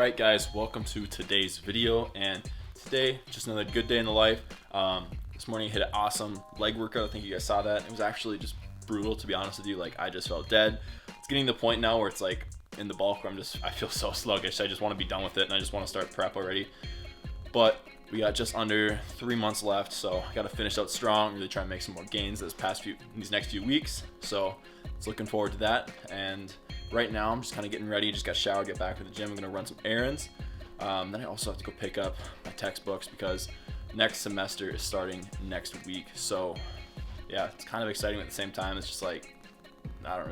Alright guys, welcome to today's video, and today, just another good day in the life. This morning I hit an awesome leg workout. I think you guys saw that. It was actually just brutal, to be honest with you. Like, I just felt dead. It's getting to the point now where it's like in the bulk where I feel so sluggish. I just want to be done with it and I just want to start prep already. But we got just under 3 months left, so I got to finish out strong, really try and make some more gains these next few weeks. So it's looking forward to that. And right now I'm just kind of getting ready. Just got showered, get back to the gym. I'm gonna run some errands. Then I also have to go pick up my textbooks because next semester is starting next week. So yeah, it's kind of exciting at the same time. It's just like not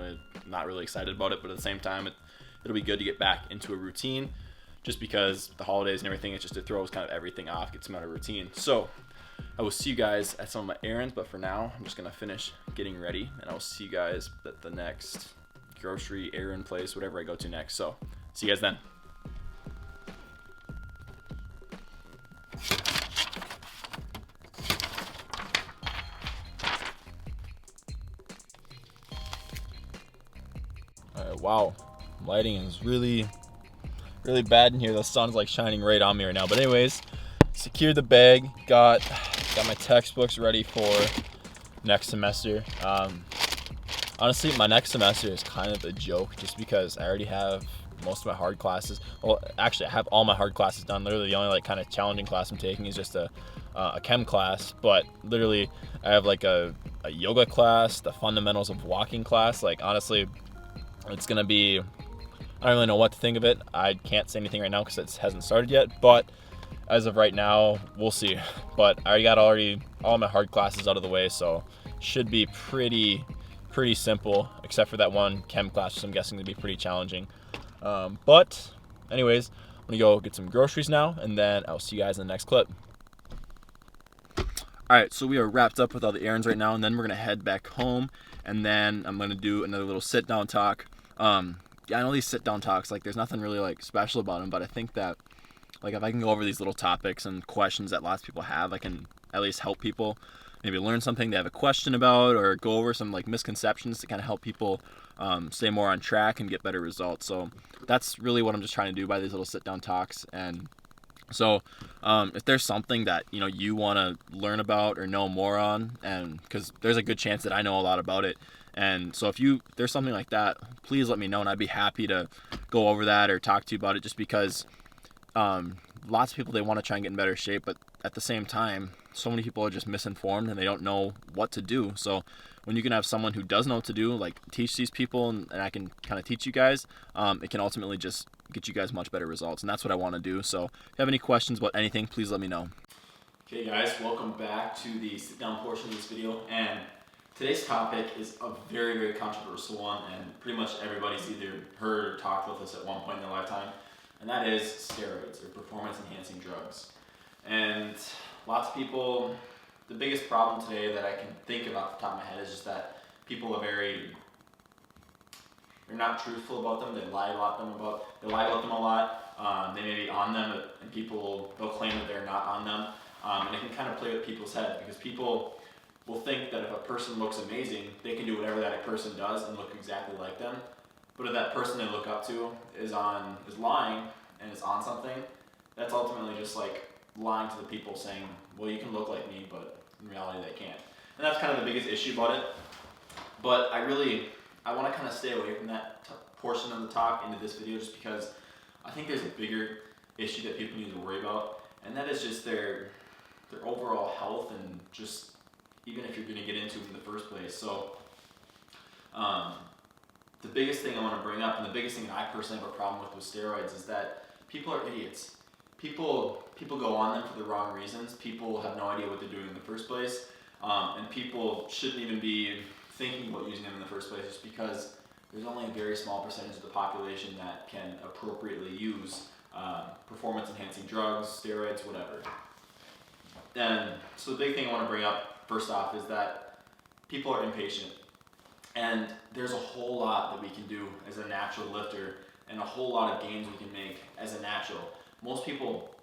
really excited about it, but at the same time it'll be good to get back into a routine, just because the holidays and everything, it throws kind of everything off, gets them out of routine. So I will see you guys at some of my errands, but for now I'm just gonna finish getting ready, and I'll see you guys at the next grocery errand place, whatever I go to next. So see you guys then. Alright, wow, lighting is really bad in here. The sun's like shining right on me right now. But anyways, secured the bag, got my textbooks ready for next semester. Honestly, my next semester is kind of a joke, just because I already have most of my hard classes. Well, actually, I have all my hard classes done. Literally, the only like kind of challenging class I'm taking is just a chem class. But literally, I have like a yoga class, the fundamentals of walking class. Like, honestly, it's gonna be, I don't really know what to think of it. I can't say anything right now because it hasn't started yet. But as of right now, we'll see. But I already got all my hard classes out of the way, so should be pretty simple, except for that one chem class, which I'm guessing to be pretty challenging. But anyways, I'm gonna go get some groceries now, and then I'll see you guys in the next clip. Alright, so we are wrapped up with all the errands right now, and then we're gonna head back home, and then I'm gonna do another little sit down talk. Yeah, I know these sit down talks, like, there's nothing really like special about them, but I think that, like, if I can go over these little topics and questions that lots of people have, I can at least help people maybe learn something they have a question about, or go over some like misconceptions to kind of help people stay more on track and get better results. So that's really what I'm just trying to do by these little sit down talks. And so if there's something that you want to learn about or know more on, and because there's a good chance that I know a lot about it, and so if there's something like that, please let me know, and I'd be happy to go over that or talk to you about it, just because lots of people, they want to try and get in better shape, but at the same time, so many people are just misinformed and they don't know what to do. So when you can have someone who does know what to do, like, teach these people, and I can kind of teach you guys, it can ultimately just get you guys much better results, and that's what I want to do. So if you have any questions about anything, please let me know. Okay guys, welcome back to the sit down portion of this video, and today's topic is a very controversial one, and pretty much everybody's either heard or talked with us at one point in their lifetime, and that is steroids, or performance enhancing drugs. And lots of people, the biggest problem today that I can think of off the top of my head is just that people they're not truthful about them. They lie about them a lot. They may be on them, and they'll claim that they're not on them. And it can kind of play with people's heads, because people will think that if a person looks amazing, they can do whatever that person does and look exactly like them. But if that person they look up to is lying and is on something, that's ultimately just like lying to the people, saying, well, you can look like me, but in reality they can't. And that's kind of the biggest issue about it. But I want to kind of stay away from that portion of the talk into this video, just because I think there's a bigger issue that people need to worry about, and that is just their overall health, and just even if you're going to get into it in the first place. So the biggest thing I want to bring up, and the biggest thing that I personally have a problem with steroids, is that people are idiots. People go on them for the wrong reasons. People have no idea what they're doing in the first place, and people shouldn't even be thinking about using them in the first place, just because there's only a very small percentage of the population that can appropriately use performance enhancing drugs, steroids, whatever. And so the big thing I want to bring up first off is that people are impatient, and there's a whole lot that we can do as a natural lifter, and a whole lot of gains we can make as a natural. Most people,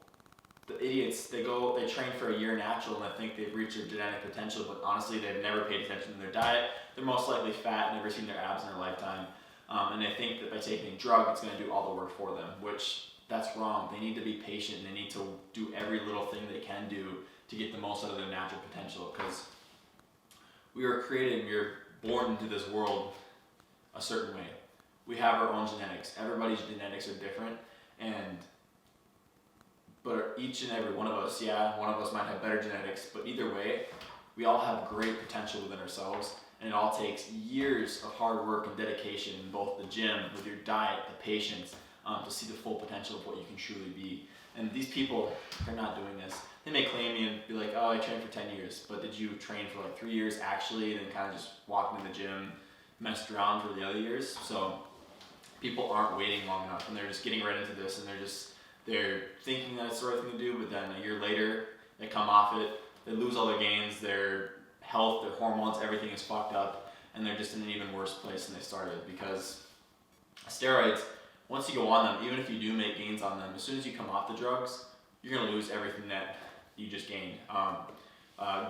the idiots, they train for a year natural and they think they've reached their genetic potential, but honestly they've never paid attention to their diet. They're most likely fat, never seen their abs in their lifetime, and they think that by taking a drug it's going to do all the work for them, which that's wrong. They need to be patient. They need to do every little thing they can do to get the most out of their natural potential, because we are created and we are born into this world a certain way. We have our own genetics. Everybody's genetics are different, but each and every one of us, one of us might have better genetics, but either way, we all have great potential within ourselves, and it all takes years of hard work and dedication in both the gym, with your diet, the patience, to see the full potential of what you can truly be. And these people, they're not doing this. They may claim you and be like, oh, I trained for 10 years, but did you train for like 3 years actually, and then kind of just walked in the gym, messed around for the other years? So people aren't waiting long enough, and they're just getting right into this, and they're thinking that it's the right thing to do, but then a year later, they come off it, they lose all their gains, their health, their hormones, everything is fucked up, and they're just in an even worse place than they started, because steroids, once you go on them, even if you do make gains on them, as soon as you come off the drugs, you're going to lose everything that you just gained.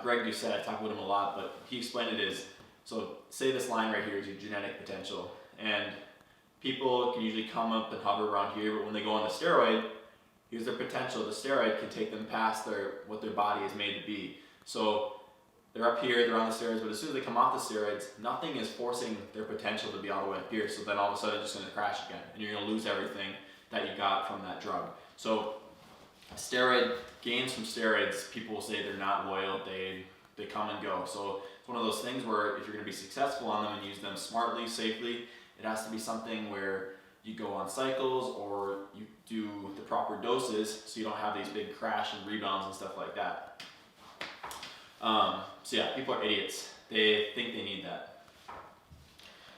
Greg Doucette, I talk about him a lot, but he explained it as, so say this line right here is your genetic potential, and people can usually come up and hover around here, but when they go on the steroid, here's their potential. The steroid can take them past what their body is made to be. So they're up here, they're on the steroids, but as soon as they come off the steroids, nothing is forcing their potential to be all the way up here. So then all of a sudden it's just going to crash again, and you're going to lose everything that you got from that drug. So steroid gains from steroids, people will say they're not loyal, they come and go. So it's one of those things where if you're going to be successful on them and use them smartly, safely, it has to be something where you go on cycles or you do the proper doses so you don't have these big crash and rebounds and stuff like that. So yeah, people are idiots. They think they need that.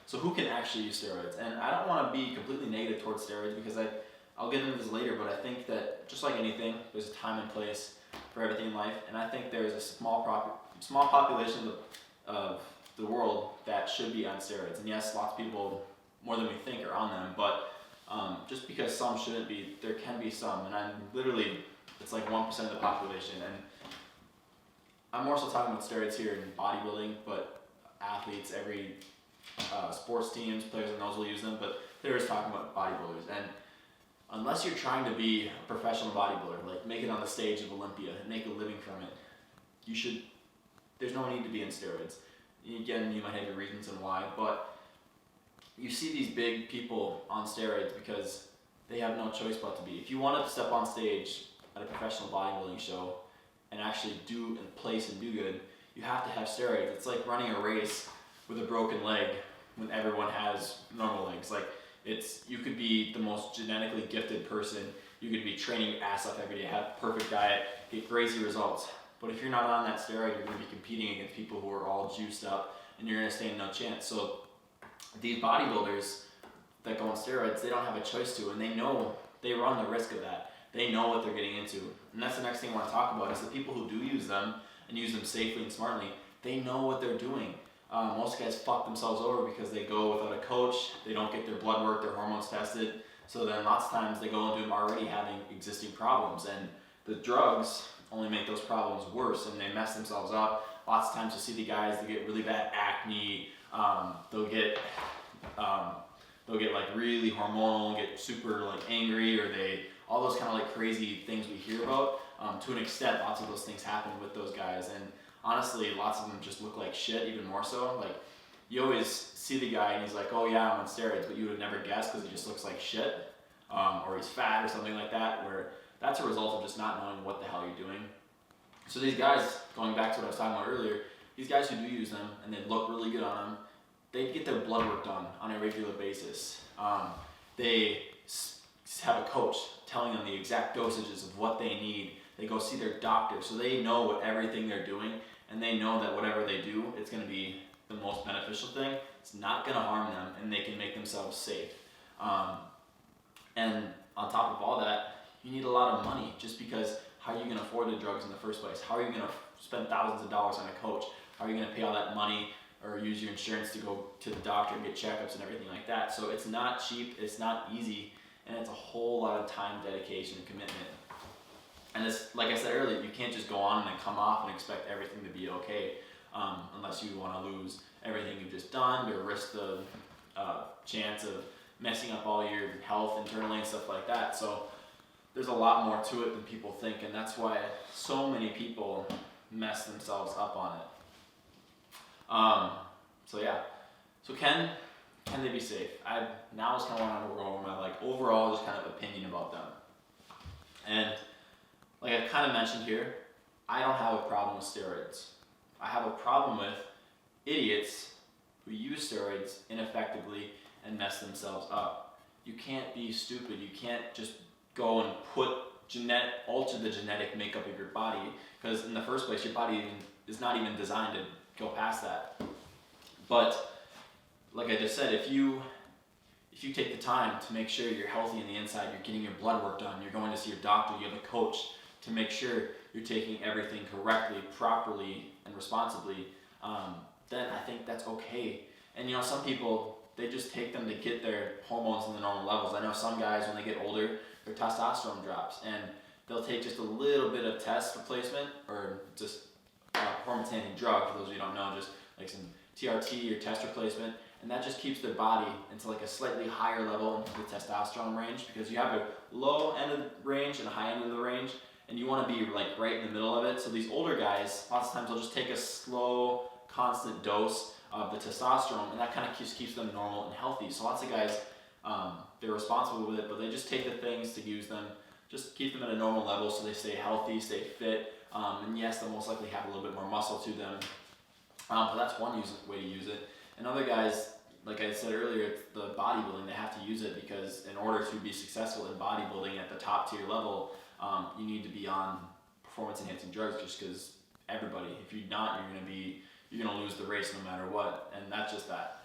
So who can actually use steroids? And I don't want to be completely negative towards steroids, because I'll get into this later, but I think that just like anything, there's a time and place for everything in life, and I think there's a small population of the world that should be on steroids. And yes, lots of people, more than we think, are on them, but just because some shouldn't be, there can be some, and it's like 1% of the population, and I'm more so talking about steroids here in bodybuilding, but athletes, every sports teams, players and those will use them, but they're just talking about bodybuilders. And unless you're trying to be a professional bodybuilder, like make it on the stage of Olympia and make a living from it, there's no need to be in steroids. Again, you might have your reasons and why, but you see these big people on steroids because they have no choice but to be. If you want to step on stage at a professional bodybuilding show and actually do and place and do good, you have to have steroids. It's like running a race with a broken leg when everyone has normal legs. Like, you could be the most genetically gifted person, you could be training your ass off every day, have perfect diet, get crazy results. But if you're not on that steroid, you're going to be competing against people who are all juiced up, and you're going to stand no chance. So these bodybuilders that go on steroids, they don't have a choice to, and they know they run the risk of that. They know what they're getting into. And that's the next thing I want to talk about, is the people who do use them and use them safely and smartly, they know what they're doing. Most guys fuck themselves over because they go without a coach, they don't get their blood work, their hormones tested, so then lots of times they go into them already having existing problems, and the drugs only make those problems worse, and they mess themselves up. Lots of times you see the guys that get really bad acne, they'll get like really hormonal, get super like angry, or all those kind of like crazy things we hear about. To an extent, lots of those things happen with those guys, and honestly, lots of them just look like shit, even more so. Like, you always see the guy and he's like, oh yeah, I'm on steroids, but you would never guess because he just looks like shit, or he's fat or something like that, where that's a result of just not knowing what the hell you're doing. So these guys, going back to what I was talking about earlier, these guys who do use them and they look really good on them, they get their blood work done on a regular basis. They have a coach telling them the exact dosages of what they need. They go see their doctor, so they know what everything they're doing, and they know that whatever they do, it's going to be the most beneficial thing. It's not going to harm them, and they can make themselves safe. And on top of all that, you need a lot of money, just because how are you going to afford the drugs in the first place? How are you going to spend thousands of dollars on a coach? How are you going to pay all that money or use your insurance to go to the doctor and get checkups and everything like that? So it's not cheap, it's not easy, and it's a whole lot of time, dedication, and commitment. And it's, like I said earlier, you can't just go on and then come off and expect everything to be okay, unless you want to lose everything you've just done, or risk the chance of messing up all your health internally and stuff like that. So there's a lot more to it than people think, and that's why so many people mess themselves up on it. So yeah, so can they be safe? Now is kind of what I'm going to go over my overall just kind of opinion about them. And like I kind of mentioned here, I don't have a problem with steroids. I have a problem with idiots who use steroids ineffectively and mess themselves up. You can't be stupid. You can't just go and alter the genetic makeup of your body, because in the first place your body is not even designed to go past that. But like I just said, if you take the time to make sure you're healthy on the inside, you're getting your blood work done, you're going to see your doctor, you have a coach to make sure you're taking everything correctly, properly, and responsibly, then I think that's okay. And some people, they just take them to get their hormones in the normal levels. I know some guys, when they get older, their testosterone drops, and they'll take just a little bit of test replacement, or just performance-enhancing drug, for those of you who don't know, just like some TRT or test replacement, and that just keeps their body into like a slightly higher level into the testosterone range, because you have a low end of the range and a high end of the range, and you want to be like right in the middle of it. So these older guys, lots of times they'll just take a slow, constant dose of the testosterone, and that kind of just keeps them normal and healthy. So lots of guys, they're responsible with it, but they just take the things to use them, just keep them at a normal level so they stay healthy, stay fit, and yes, they'll most likely have a little bit more muscle to them. But that's one way to use it. And other guys, like I said earlier, it's the bodybuilding, they have to use it because in order to be successful in bodybuilding at the top tier level, you need to be on performance enhancing drugs, just because everybody, if you're not, you're gonna lose the race no matter what, and that's just that.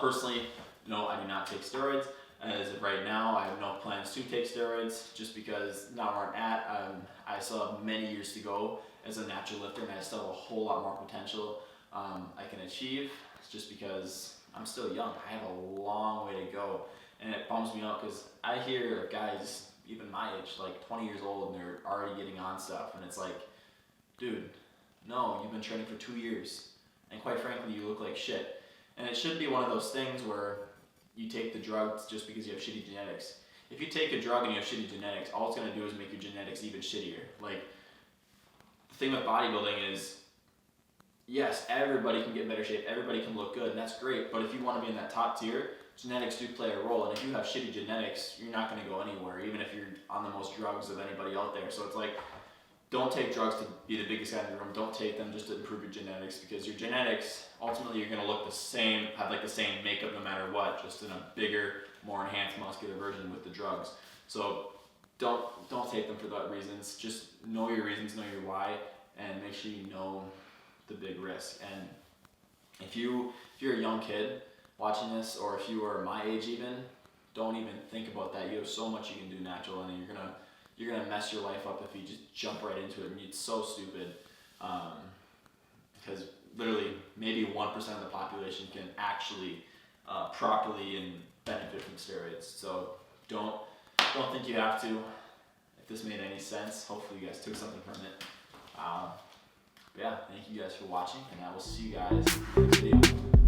Personally, no, I do not take steroids. As of right now, I have no plans to take steroids, just because now where I'm at, I still have many years to go as a natural lifter, and I still have a whole lot more potential I can achieve. It's just because I'm still young. I have a long way to go, and it bums me out because I hear of guys even my age, like 20 years old, and they're already getting on stuff, and it's like, dude, no, you've been training for 2 years, and quite frankly, you look like shit. And it shouldn't be one of those things where you take the drugs just because you have shitty genetics. If you take a drug and you have shitty genetics, all it's going to do is make your genetics even shittier. Like, the thing with bodybuilding is, yes, everybody can get in better shape, everybody can look good, and that's great, but if you want to be in that top tier, genetics do play a role, and if you have shitty genetics, you're not going to go anywhere, even if you're on the most drugs of anybody out there. So it's like, don't take drugs to be the biggest guy in the room. Don't take them just to improve your genetics, because your genetics, ultimately you're going to look the same, have like the same makeup no matter what, just in a bigger, more enhanced muscular version with the drugs. So don't take them for that reasons. Just know your reasons, know your why, and make sure you know the big risk. And if you're a young kid watching this, or if you are my age even, don't even think about that. You have so much you can do natural, and you're gonna mess your life up if you just jump right into it, and it's so stupid. Because literally maybe 1% of the population can actually properly and benefit from steroids. So don't think you have to. If this made any sense, hopefully you guys took something from it. Yeah, thank you guys for watching, and I will see you guys in the next video.